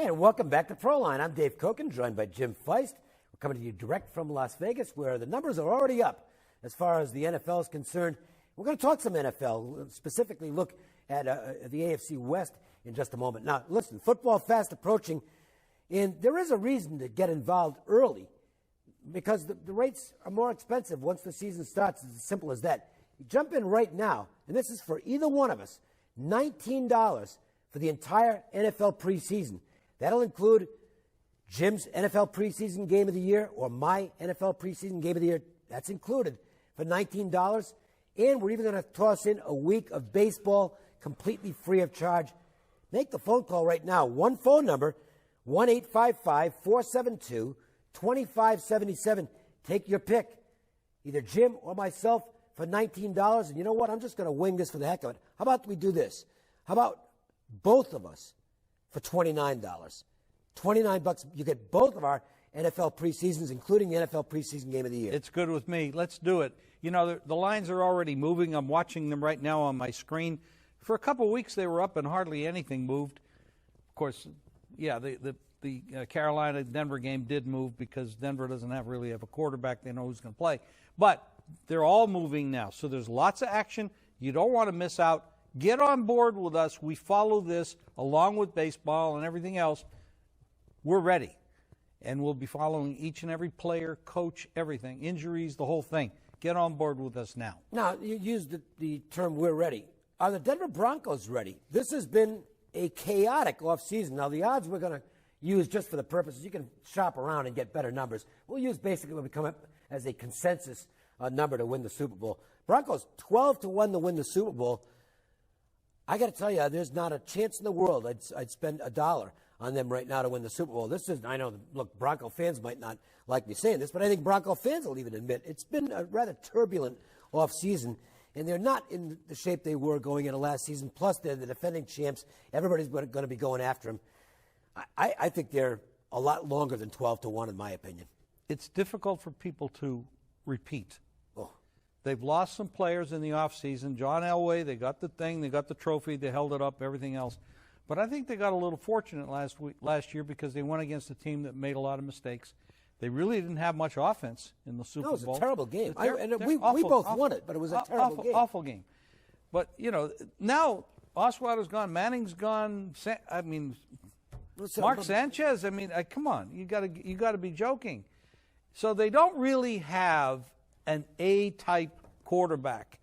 And welcome back to Proline. I'm Dave Cokin, joined by Jim Feist. We're coming to you direct from Las Vegas, where the numbers are already up as far as the NFL is concerned. We're going to talk some NFL, specifically look at the AFC West in just a moment. Now, listen, football fast approaching, and there is a reason to get involved early because the rates are more expensive once the season starts. It's as simple as that. You jump in right now, and this is for either one of us, $19 for the entire NFL preseason. That'll include Jim's NFL preseason game of the year or my NFL preseason game of the year. That's included for $19. And we're even going to toss in a week of baseball completely free of charge. Make the phone call right now. One phone number, 1-855-472-2577. Take your pick, either Jim or myself, for $19. And you know what? I'm just going to wing this for the heck of it. How about we do this? How about both of us for $29? $29, you get both of our NFL preseasons, including the NFL preseason game of the year. It's good with me. Let's do it. You know, the lines are already moving. I'm watching them right now on my screen. For a couple of weeks, they were up and hardly anything moved. Of course, yeah, the Carolina-Denver game did move because Denver doesn't really have a quarterback. They know who's going to play. But they're all moving now. So there's lots of action. You don't want to miss out. Get on board with us. We follow this along with baseball and everything else. We're ready. And we'll be following each and every player, coach, everything, injuries, the whole thing. Get on board with us now. Now, you used the term we're ready. Are the Denver Broncos ready? This has been a chaotic offseason. Now, the odds we're going to use just for the purposes, you can shop around and get better numbers. We'll use basically what we come up as a consensus number to win the Super Bowl. Broncos 12-1 to win the Super Bowl. I got to tell you, there's not a chance in the world I'd spend $1 on them right now to win the Super Bowl. This is, I know, look, Bronco fans might not like me saying this, but I think Bronco fans will even admit it's been a rather turbulent offseason, and they're not in the shape they were going into last season. Plus, they're the defending champs. Everybody's going to be going after them. I think they're a lot longer than 12-1, in my opinion. It's difficult for people to repeat. Oh. They've lost some players in the offseason. John Elway, they got the thing, they got the trophy, they held it up, everything else. But I think they got a little fortunate last year because they went against a team that made a lot of mistakes. They really didn't have much offense in the Super Bowl. No, it was a terrible game. We awful, both won it, but it was a terrible game. Awful game. But, you know, now Osweiler's gone, Manning's gone. Mark Sanchez, come on. You got to be joking. So they don't really have an A-type quarterback,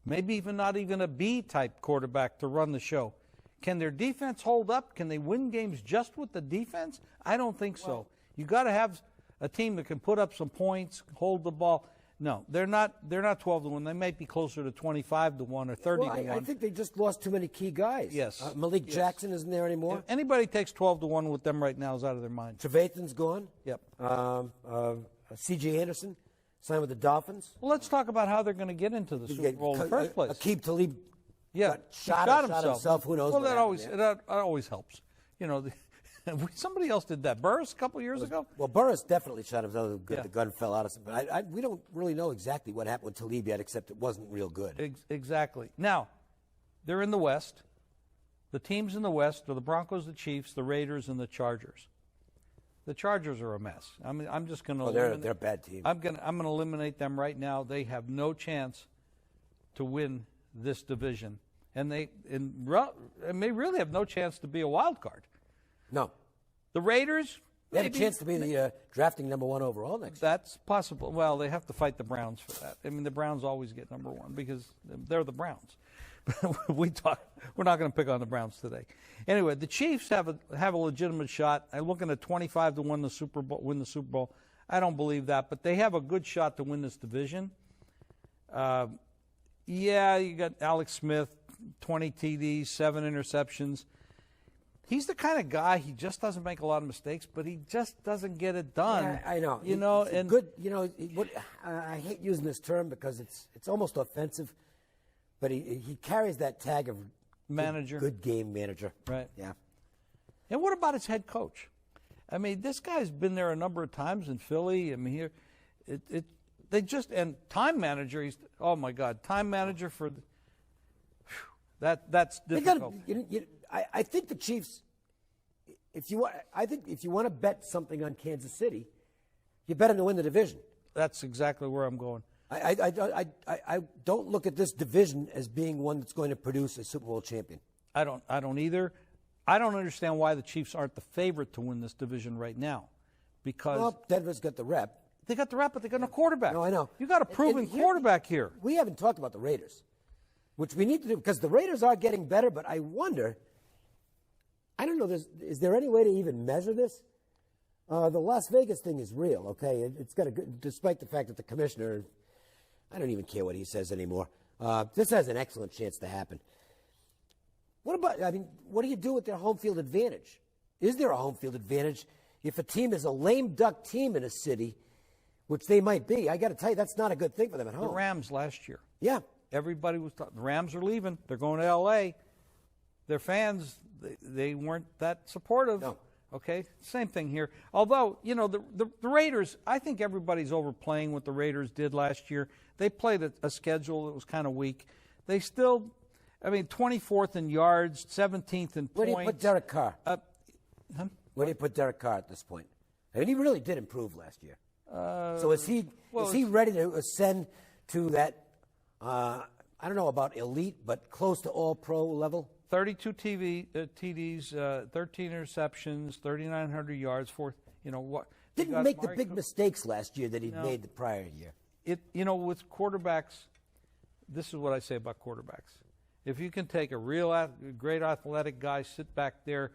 maybe even not even a B-type quarterback to run the show. Can their defense hold up? Can they win games just with the defense? I don't think so. Well, you got to have a team that can put up some points, hold the ball. No, they're not 12-1. They might be closer to 25-1 or 30-1. I think they just lost too many key guys. Yes. Malik Jackson isn't there anymore. If anybody takes 12-1 with them right now is out of their mind. Trevathan's gone. Yep. C.J. Anderson signed with the Dolphins. Well, let's talk about how they're going to get into the Super Bowl in the first place. Aqib Talib shot himself. Who knows? Well, that always helps. You know, somebody else did that. Burris a couple years ago. Well, Burris definitely shot himself. The gun fell out of him. But we don't really know exactly what happened with Talib yet, except it wasn't real good. Exactly. Now, they're in the West. The teams in the West are the Broncos, the Chiefs, the Raiders, and the Chargers. The Chargers are a mess. I'm just going to. They're a bad team. I'm going to eliminate them right now. They have no chance to win this division, and they may really have no chance to be a wild card. No. The Raiders. They have a chance to be the drafting number 1 overall next year. That's possible. Well, they have to fight the Browns for that. The Browns always get number 1 because they're the Browns. We're not going to pick on the Browns today. Anyway, the Chiefs have a legitimate shot. I'm looking at 25 to win the Super Bowl. I don't believe that, but they have a good shot to win this division. You got Alex Smith, 20 TDs, 7 interceptions. He's the kind of guy, he just doesn't make a lot of mistakes, but he just doesn't get it done. Yeah, I know. I hate using this term because it's almost offensive, but he carries that tag of manager, good game manager. Right. Yeah. And what about his head coach? This guy's been there a number of times in Philly. And time manager. He's time manager for that's difficult. I think the Chiefs I think if you want to bet something on Kansas City, you bet them to win the division. That's exactly where I'm going. I don't look at this division as being one that's going to produce a Super Bowl champion. I don't either. I don't understand why the Chiefs aren't the favorite to win this division right now, because Denver's got the rep. They got the rep, but they got no quarterback. No, I know. You got a proven quarterback here. We haven't talked about the Raiders, which we need to do because the Raiders are getting better. But I wonder. I don't know. Is there any way to even measure this? The Las Vegas thing is real. Okay, it's got despite the fact that the commissioner, I don't even care what he says anymore. This has an excellent chance to happen. What do you do with their home field advantage? Is there a home field advantage if a team is a lame duck team in a city, which they might be? I got to tell you, that's not a good thing for them at home. The Rams last year. Yeah. Everybody was talking. The Rams are leaving. They're going to L.A. Their fans, they weren't that supportive. No. Okay, same thing here. Although, the Raiders, I think everybody's overplaying what the Raiders did last year. They played a schedule that was kind of weak. They still, 24th in yards, 17th in points. Where do you put Derek Carr? Where do you put Derek Carr at this point? He really did improve last year. So is he ready to ascend to that, I don't know about elite, but close to all-pro level? 32 TDs, 13 interceptions, 3,900 yards. Didn't make the big mistakes last year that he'd made the prior year. With quarterbacks, this is what I say about quarterbacks. If you can take a great athletic guy, sit back there,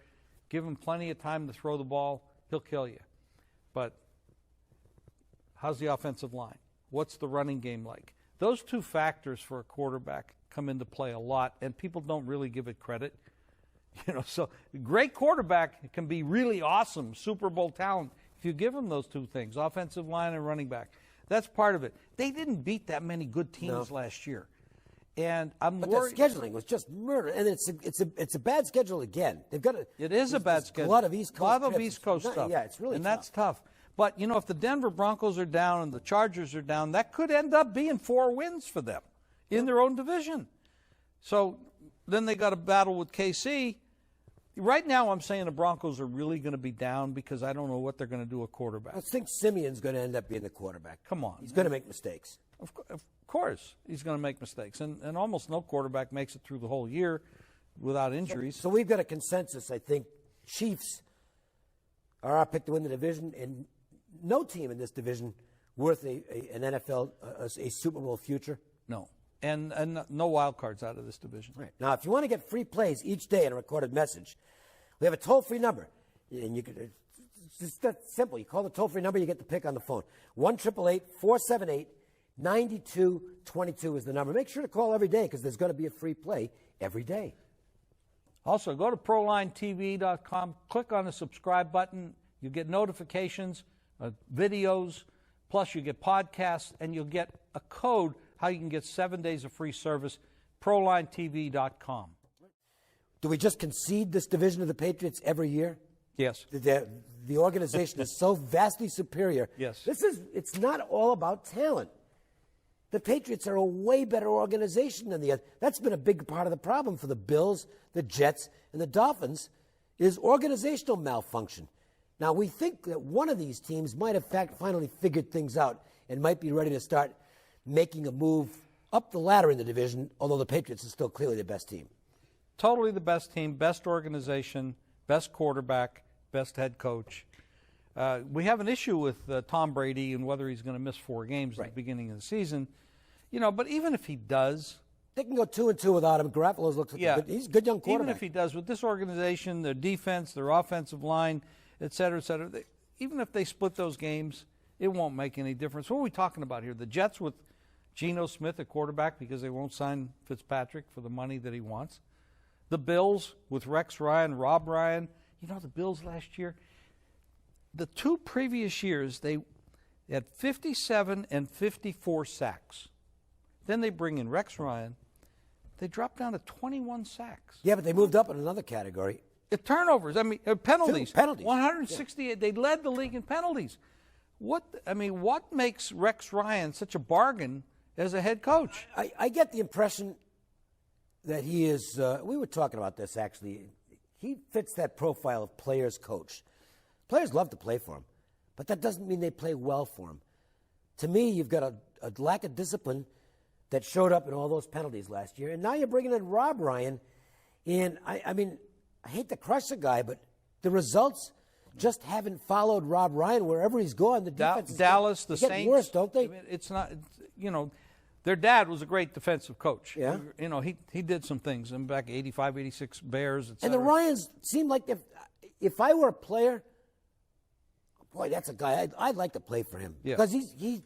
give him plenty of time to throw the ball, he'll kill you. But how's the offensive line? What's the running game like? Those two factors for a quarterback come into play a lot, and people don't really give it credit. So great quarterback can be really awesome, Super Bowl talent, if you give him those two things, offensive line and running back. That's part of it. They didn't beat that many good teams last year. And I'm worried. But the scheduling was just murder, and it's a bad schedule again. It is a bad schedule. A lot of East Coast stuff. Yeah, it's really and tough. That's tough. But if the Denver Broncos are down and the Chargers are down, that could end up being 4 wins for them in their own division. So then they got a battle with KC. Right now, I'm saying the Broncos are really going to be down because I don't know what they're going to do at quarterback. I think Simeon's going to end up being the quarterback. Come on. He's going to make mistakes. Of course he's going to make mistakes. And almost no quarterback makes it through the whole year without injuries. So we've got a consensus, I think. Chiefs are our pick to win the division, and no team in this division worth an NFL, a Super Bowl future. No. And no wild cards out of this division. Right. Now, if you want to get free plays each day in a recorded message, we have a toll-free number. And it's just that simple. You call the toll-free number, you get the pick on the phone. 1-888-478-9222 is the number. Make sure to call every day because there's going to be a free play every day. Also, go to ProLineTV.com, click on the subscribe button. You get notifications, videos, plus you get podcasts, and you'll get a code how you can get 7 days of free service, ProLineTV.com. Do we just concede this division of the Patriots every year? Yes. The organization is so vastly superior. Yes. It's not all about talent. The Patriots are a way better organization than the other. That's been a big part of the problem for the Bills, the Jets, and the Dolphins is organizational malfunction. Now, we think that one of these teams might have finally figured things out and might be ready to start making a move up the ladder in the division, although the Patriots are still clearly the best team. Totally the best team, best organization, best quarterback, best head coach. We have an issue with Tom Brady and whether he's going to miss 4 games at the beginning of the season. But even if he does, they can go 2-2 without him. Garoppolo looks like he's a good young quarterback. Even if he does, with this organization, their defense, their offensive line, et cetera, even if they split those games, it won't make any difference. What are we talking about here? The Jets with Geno Smith at quarterback because they won't sign Fitzpatrick for the money that he wants. The Bills with Rex Ryan, Rob Ryan. The Bills last year, the 2 previous years, they had 57 and 54 sacks. Then they bring in Rex Ryan. They dropped down to 21 sacks. Yeah, but they moved up in another category. Turnovers. Penalties. 2 penalties. 168. Yeah. They led the league in penalties. What makes Rex Ryan such a bargain as a head coach? I get the impression that he is. We were talking about this actually. he fits that profile of players coach. Players love to play for him, but that doesn't mean they play well for him. To me, you've got a lack of discipline that showed up in all those penalties last year, and now you're bringing in Rob Ryan. And I mean, I hate to crush the guy, but the results just haven't followed Rob Ryan wherever he's gone. The defense Dallas, the getting Saints, worse, don't they? I mean, it's not, you know, their dad was a great defensive coach. Yeah. You know, he did some things in back 85, 86 Bears, et cetera. And the Ryans seem like if I were a player, boy, that's a guy I'd like to play for him. Yeah. Because you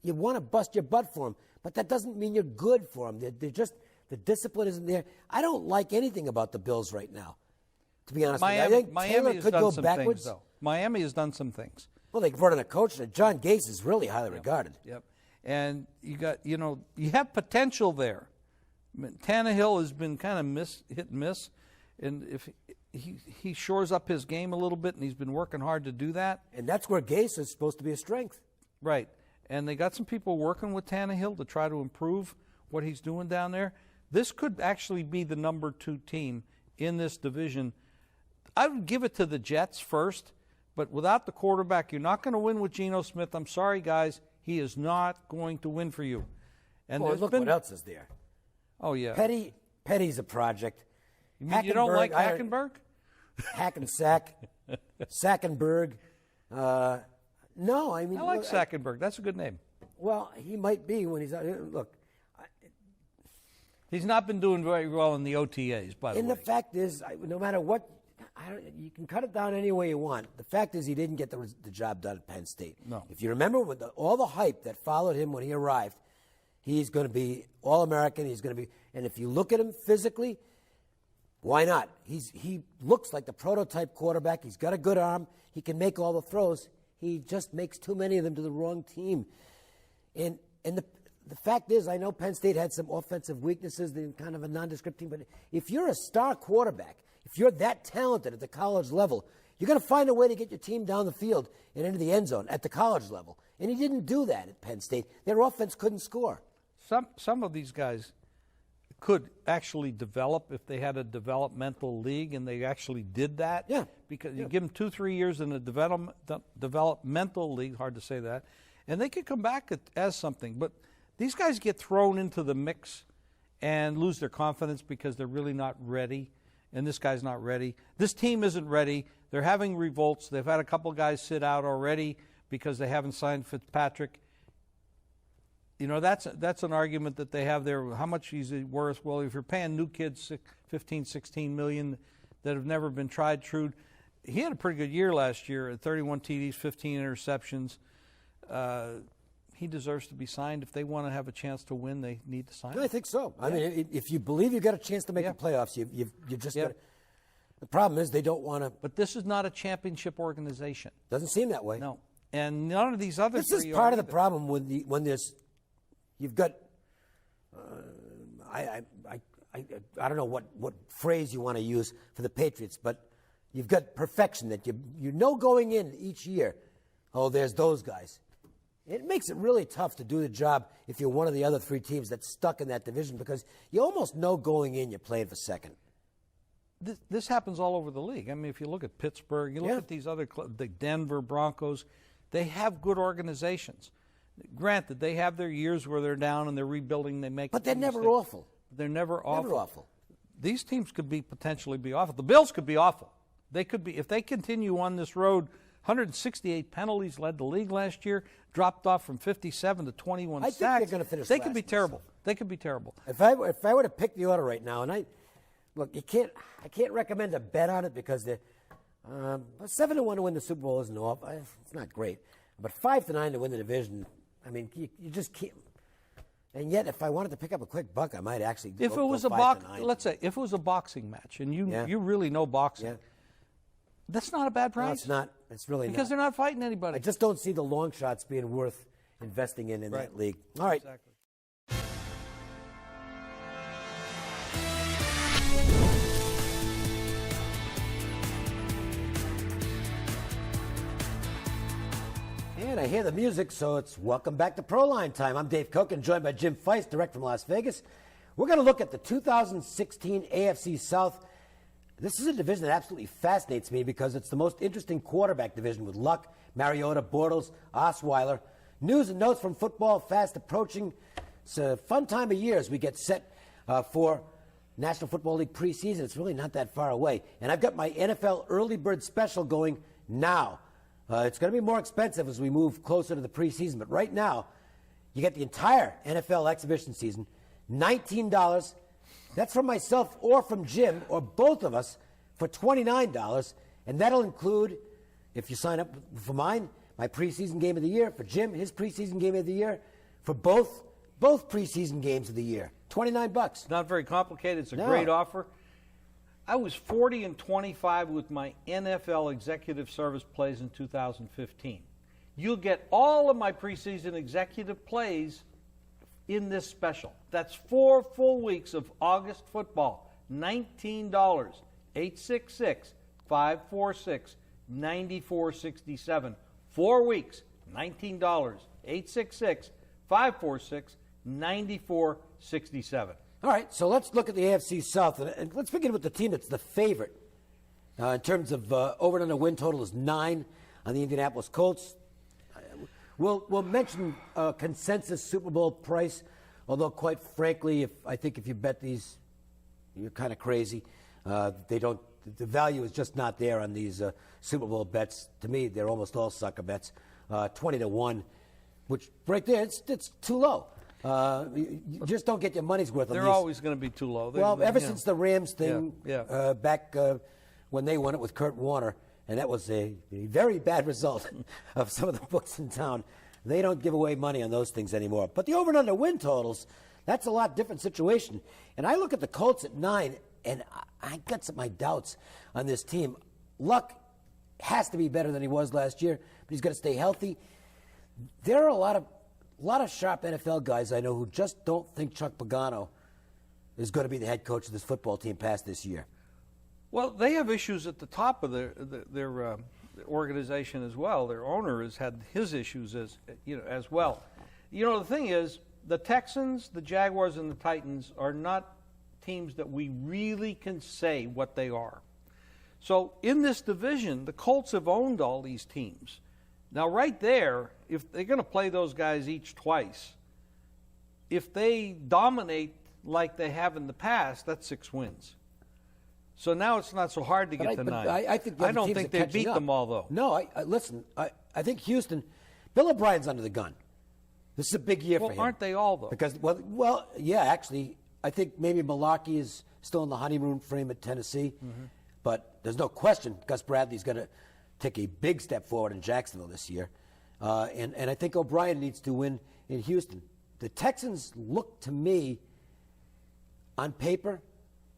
want to bust your butt for him, but that doesn't mean you're good for him. They're just, the discipline isn't there. I don't like anything about the Bills right now, to be honest with you. I think Taylor could go backwards. Things, though. Miami has done some things. Well, they brought in a coach, and John Gase is really highly regarded. Yep. And you have potential there. I mean, Tannehill has been kind of hit and miss, and if he shores up his game a little bit, and he's been working hard to do that. And that's where Gase is supposed to be a strength. Right. And they got some people working with Tannehill to try to improve what he's doing down there. This could actually be the number 2 team in this division. I would give it to the Jets first, but without the quarterback, you're not going to win with Geno Smith. I'm sorry, guys. He is not going to win for you. And look what else is there. Oh, yeah. Petty's a project. You don't like Hackenberg? Hackensack. Sackenberg. No, I mean. I like Sackenberg. That's a good name. Well, he might be when he's out. Look. He's not been doing very well in the OTAs, by the way. And the fact is, no matter what, you can cut it down any way you want. The fact is he didn't get the job done at Penn State. No. If you remember with all the hype that followed him when he arrived, he's going to be All-American. He's going to be, and if you look at him physically, why not? He looks like the prototype quarterback. He's got a good arm. He can make all the throws. He just makes too many of them to the wrong team. And the fact is, I know Penn State had some offensive weaknesses, they're kind of a nondescript team, but if you're a star quarterback, if you're that talented at the college level, you're going to find a way to get your team down the field and into the end zone at the college level. And he didn't do that at Penn State. Their offense couldn't score. Some of these guys could actually develop if they had a developmental league, and they actually did that. Yeah. Because you give them 2-3 years in a developmental league, hard to say that, and they could come back as something. But these guys get thrown into the mix and lose their confidence because they're really not ready, and this guy's not ready. This team isn't ready. They're having revolts. They've had a couple guys sit out already because they haven't signed Fitzpatrick. You know, that's an argument that they have there. How much is he worth? Well, if you're paying new kids $15, $16 million that have never been tried true, he had a pretty good year last year at 31 TDs, 15 interceptions. He deserves to be signed. If they want to have a chance to win, they need to sign him. I think so. I mean, if you believe you've got a chance to make the playoffs, you just got to. The problem is they don't want to. But this is not a championship organization. Doesn't seem that way. No. And none of these other three This is part of the problem when there's, you've got, I don't know what phrase you want to use for the Patriots, but you've got perfection that you know going in each year, oh, there's those guys. It makes it really tough to do the job if you're one of the other 3 teams that's stuck in that division because you almost know going in you're playing for second. This happens all over the league. I mean, if you look at Pittsburgh, you look at these other clubs, the Denver Broncos, they have good organizations. Granted, they have their years where they're down and they're rebuilding. But they're never awful. They're never awful. Never awful. These teams could potentially be awful. The Bills could be awful. They could be, if they continue on this road. 168 penalties led the league last year, dropped off from 57 to 21 sacks. I think they're going to finish. They could be terrible. They could be terrible. If I were to pick the order right now, and I can't recommend a bet on it because they're 7-1 to win the Super Bowl isn't off. It's not great, but 5-9 to win the division. I mean, you just can't. And yet, if I wanted to pick up a quick buck, I might actually. If it was let's say if it was a boxing match, and you really know boxing. Yeah. That's not a bad price. No, it's not. It's really because they're not fighting anybody. I just don't see the long shots being worth investing in that league. All right. Exactly. And I hear the music, so it's welcome back to Proline time. I'm Dave Cokin, joined by Jim Feist, direct from Las Vegas. We're going to look at the 2016 AFC South This is a division that absolutely fascinates me because it's the most interesting quarterback division with Luck, Mariota, Bortles, Osweiler. News and notes from football fast approaching. It's a fun time of year as we get set for National Football League preseason. It's really not that far away. And I've got my NFL early bird special going now. It's going to be more expensive as we move closer to the preseason, but right now, you get the entire NFL exhibition season, $19. That's from myself or from Jim or both of us for $29. And that'll include, if you sign up for mine, my preseason game of the year. For Jim, his preseason game of the year. For both preseason games of the year. $29. Not very complicated. It's a great offer. I was 40-25 with my NFL executive service plays in 2015. You'll get all of my preseason executive plays in this special. That's 4 full weeks of August football. $19. 866-546-9467. 4 weeks. $19. 866-546-9467. All right, so let's look at the AFC South, and let's begin with the team that's the favorite. In terms of over and under win total is 9 on the Indianapolis Colts. We'll mention consensus Super Bowl price, although quite frankly, I think if you bet these, you're kind of crazy. The value is just not there on these Super Bowl bets. To me, they're almost all sucker bets. 20-1, which right there, it's too low. You just don't get your money's worth on these. They're always going to be too low. Ever since the Rams thing back when they won it with Kurt Warner, and that was a very bad result of some of the books in town. They don't give away money on those things anymore. But the over and under win totals, that's a lot different situation. And I look at the Colts at 9, and I got my doubts on this team. Luck has to be better than he was last year, but he's got to stay healthy. There are a lot of sharp NFL guys I know who just don't think Chuck Pagano is going to be the head coach of this football team past this year. Well, they have issues at the top of their organization as well. Their owner has had his issues as well. The thing is, the Texans, the Jaguars, and the Titans are not teams that we really can say what they are. So in this division, the Colts have owned all these teams. Now, right there, if they're going to play those guys each twice, if they dominate like they have in the past, that's 6 wins. So now it's not so hard to get to 9. I don't think they beat them all, though. No, listen, I think Houston, Bill O'Brien's under the gun. This is a big year for him. Well, aren't they all, though? Because, yeah, actually, I think maybe Milwaukee is still in the honeymoon frame at Tennessee. Mm-hmm. But there's no question Gus Bradley's going to take a big step forward in Jacksonville this year. And I think O'Brien needs to win in Houston. The Texans look to me, on paper,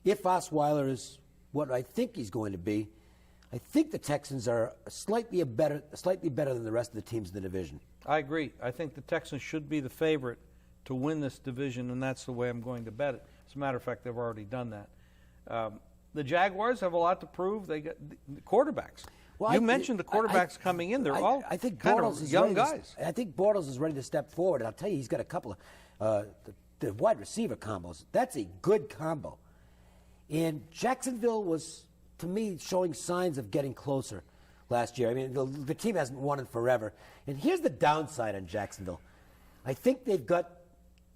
if Osweiler is what I think he's going to be, I think the Texans are slightly better than the rest of the teams in the division. I agree. I think the Texans should be the favorite to win this division, and that's the way I'm going to bet it. As a matter of fact, they've already done that. The Jaguars have a lot to prove. They got the quarterbacks. Well, you mentioned the quarterbacks coming in. They're all I think kind Bortles of young guys. I think Bortles is ready to step forward, and I'll tell you, he's got a couple of the wide receiver combos. That's a good combo. And Jacksonville was, to me, showing signs of getting closer last year. I mean, the team hasn't won in forever. And here's the downside on Jacksonville. I think they've got,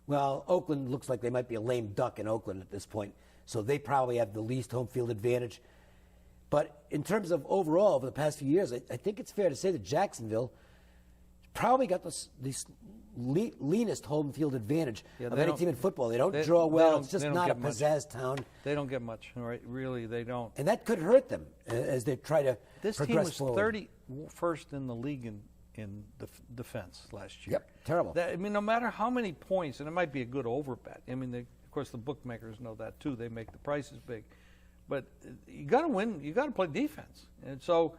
Oakland looks like they might be a lame duck in Oakland at this point, so they probably have the least home field advantage. But in terms of overall, over the past few years, I think it's fair to say that Jacksonville probably got the leanest home field advantage of any team in football. They don't draw well. It's just not a pizzazz town. They don't get much, right? Really, they don't. And that could hurt them as they try to progress forward. This team was 31st in the league in defense last year. Yep, terrible. No matter how many points, and it might be a good over bet. I mean, of course, the bookmakers know that too. They make the prices big. But you got to win. You got to play defense. And so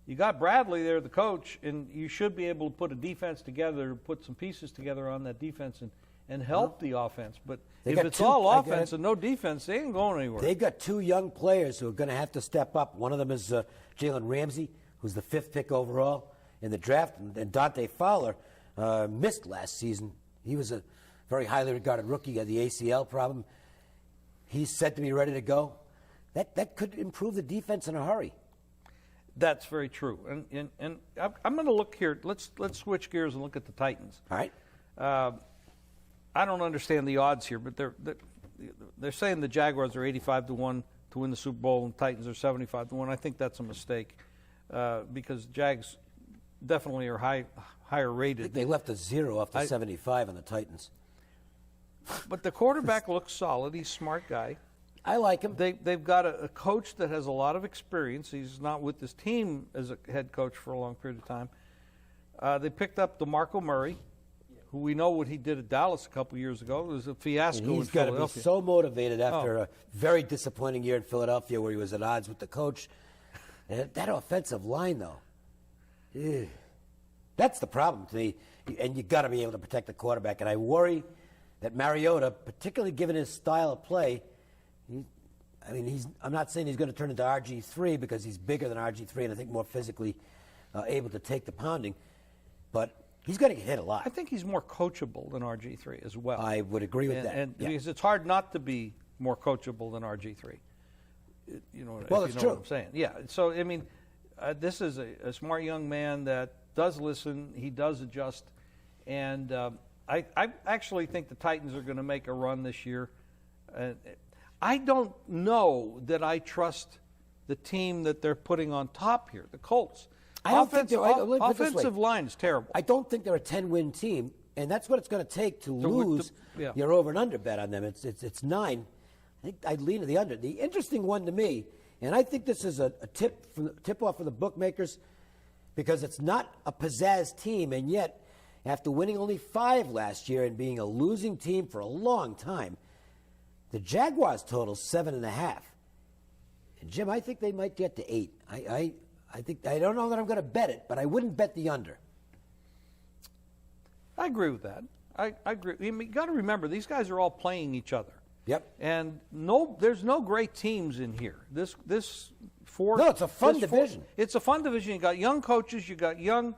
you got Bradley there, the coach, and you should be able to put a defense together, put some pieces together on that defense and help the offense. But if it's all offense and no defense, they ain't going anywhere. They've got 2 young players who are going to have to step up. One of them is Jalen Ramsey, who's the 5th pick overall in the draft, and Dante Fowler missed last season. He was a very highly regarded rookie, had the ACL problem. He's said to be ready to go. that could improve the defense in a hurry. That's very true. And I'm going to look here. Let's switch gears and look at the Titans. All right. I don't understand the odds here, but they're saying the Jaguars are 85-1 to win the Super Bowl and Titans are 75-1. I think that's a mistake because Jags definitely are higher rated. I think they left a 0 off the 75 on the Titans. But the quarterback looks solid. He's a smart guy. I like him. They've got a coach that has a lot of experience. He's not with this team as a head coach for a long period of time. They picked up DeMarco Murray, who we know what he did at Dallas a couple years ago. It was a fiasco in Philadelphia. He's got to be so motivated after a very disappointing year in Philadelphia where he was at odds with the coach. And that offensive line, though, that's the problem to me. And you've got to be able to protect the quarterback. And I worry that Mariota, particularly given his style of play, I'm not saying he's going to turn into RG3 because he's bigger than RG3 and I think more physically able to take the pounding. But he's going to get hit a lot. I think he's more coachable than RG3 as well. I would agree with that. And because it's hard not to be more coachable than RG3. Well, it's true. What I'm saying. Yeah. So, this is a smart young man that does listen. He does adjust. And I actually think the Titans are going to make a run this year. I don't know that I trust the team that they're putting on top here, the Colts. Offensive line is terrible. I don't think they're a 10-win team, and that's what it's going to take to lose your over and under bet on them. It's 9. I think I'd lean to the under. The interesting one to me, and I think this is a tip-off for the bookmakers, because it's not a pizzazz team, and yet after winning only 5 last year and being a losing team for a long time, the Jaguars total 7.5. And Jim, I think they might get to 8. I don't know that I'm going to bet it, but I wouldn't bet the under. I agree with that. I agree. You got to remember, these guys are all playing each other. Yep. And there's no great teams in here. No, it's a fun division. It's a fun division. You got young coaches. You got young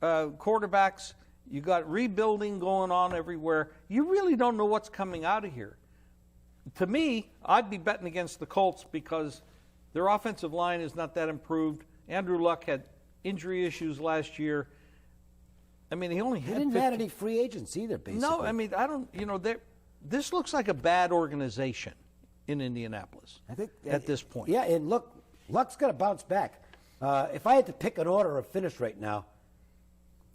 quarterbacks. You got rebuilding going on everywhere. You really don't know what's coming out of here. To me, I'd be betting against the Colts because their offensive line is not that improved. Andrew Luck had injury issues last year. He only had. He didn't have any free agents either, basically. No, I don't. This looks like a bad organization in Indianapolis. I think at this point. Yeah, and look, Luck's got to bounce back. If I had to pick an order of finish right now,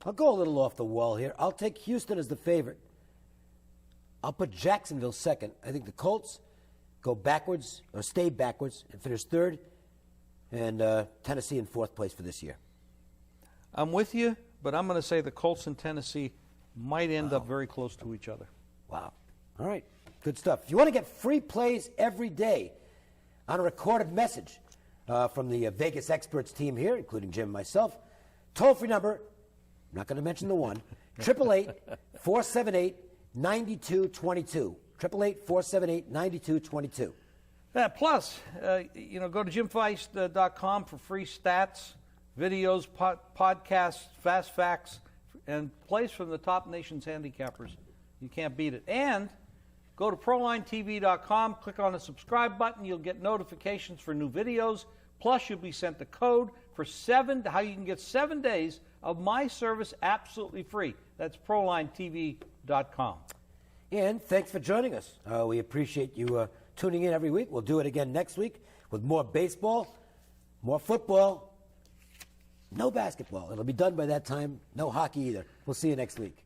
I'll go a little off the wall here. I'll take Houston as the favorite. I'll put Jacksonville second. I think the Colts go backwards or stay backwards and finish third, and Tennessee in 4th place for this year. I'm with you, but I'm going to say the Colts and Tennessee might end up very close to each other. Wow. All right. Good stuff. If you want to get free plays every day on a recorded message from the Vegas experts team here, including Jim and myself, toll-free number, I'm not going to mention the one, 888-478-9222. 888-478-9222. Plus, go to jimfeist.com for free stats, videos, podcasts, fast facts, and plays from the top nation's handicappers. You can't beat it. And go to prolinetv.com, click on the subscribe button. You'll get notifications for new videos. Plus, you'll be sent the code for how you can get 7 days of my service absolutely free. That's prolinetv.com. And thanks for joining us. We appreciate you tuning in every week. We'll do it again next week with more baseball, more football, no basketball. It'll be done by that time. No hockey either. We'll see you next week.